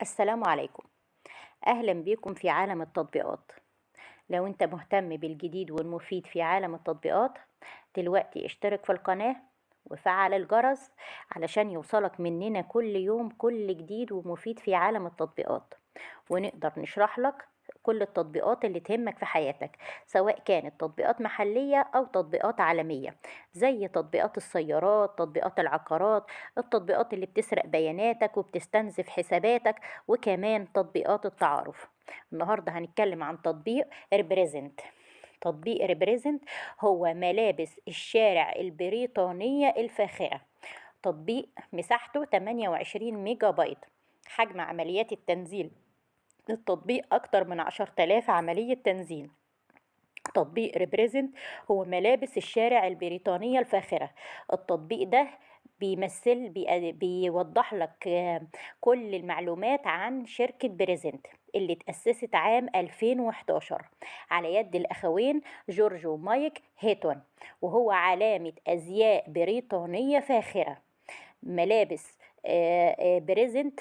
السلام عليكم. أهلا بيكم في عالم التطبيقات. لو أنت مهتم بالجديد والمفيد في عالم التطبيقات، دلوقتي اشترك في القناة وفعل الجرس علشان يوصلك مننا كل يوم كل جديد ومفيد في عالم التطبيقات، ونقدر نشرح لك كل التطبيقات اللي تهمك في حياتك، سواء كانت تطبيقات محلية أو تطبيقات عالمية، زي تطبيقات السيارات، تطبيقات العقارات، التطبيقات اللي بتسرق بياناتك وبتستنزف حساباتك، وكمان تطبيقات التعارف. النهاردة هنتكلم عن تطبيق ريبريزنت. تطبيق ريبريزنت هو ملابس الشارع البريطانية الفاخرة. تطبيق مساحته 28 ميجا بايت. حجم عمليات التنزيل للتطبيق أكتر من 10,000 عملية تنزيل. تطبيق ريبريزنت هو ملابس الشارع البريطانية الفاخرة. التطبيق ده بيوضح لك كل المعلومات عن شركة بريزنت اللي تأسست عام 2011 على يد الأخوين جورج ومايك هيتون، وهو علامة أزياء بريطانية فاخرة. ملابس بريزنت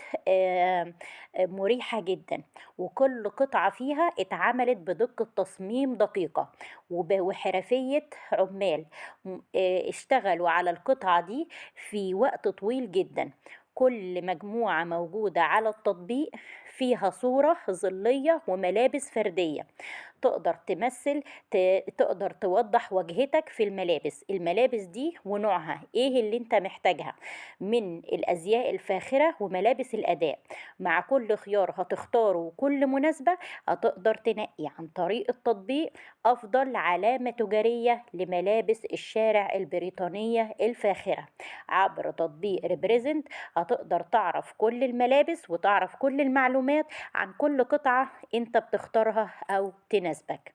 مريحة جدا، وكل قطعة فيها اتعملت بدقة تصميم دقيقة وحرفية عمال اشتغلوا على القطعة دي في وقت طويل جدا. كل مجموعة موجودة على التطبيق فيها صورة ظلية وملابس فردية تقدر تمثل، تقدر توضح وجهتك في الملابس دي ونوعها ايه اللي انت محتاجها من الازياء الفاخرة وملابس الاداء. مع كل خيار هتختاره وكل مناسبة هتقدر تنقي عن طريق التطبيق افضل علامة تجارية لملابس الشارع البريطانية الفاخرة. عبر تطبيق ريبريزنت هتقدر تعرف كل الملابس وتعرف كل المعلومات عن كل قطعة انت بتختارها او تناسبك.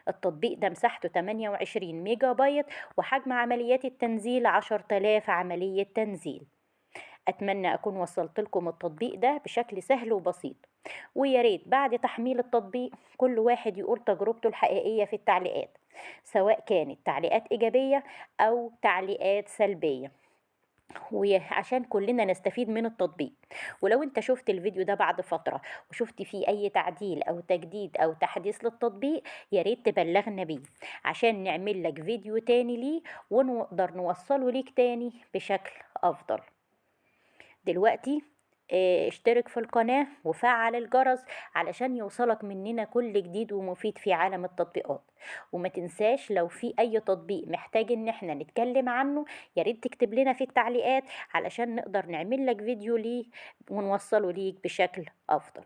التطبيق ده مساحته 28 ميجا بايت، وحجم عمليات التنزيل 10,000 عملية تنزيل. أتمنى أكون وصلت لكم التطبيق ده بشكل سهل وبسيط، ويا ريت بعد تحميل التطبيق كل واحد يقول تجربته الحقيقية في التعليقات، سواء كانت تعليقات إيجابية أو تعليقات سلبية، وعشان كلنا نستفيد من التطبيق. ولو انت شفت الفيديو ده بعد فترة وشفت فيه اي تعديل او تجديد او تحديث للتطبيق، يا ريت تبلغنا بيه عشان نعمل لك فيديو تاني ليه ونقدر نوصله ليك تاني بشكل افضل. دلوقتي اشترك في القناة وفعل الجرس علشان يوصلك مننا كل جديد ومفيد في عالم التطبيقات. وما تنساش لو في اي تطبيق محتاج ان احنا نتكلم عنه، ياريت تكتب لنا في التعليقات علشان نقدر نعمل لك فيديو ليه ونوصله ليك بشكل افضل.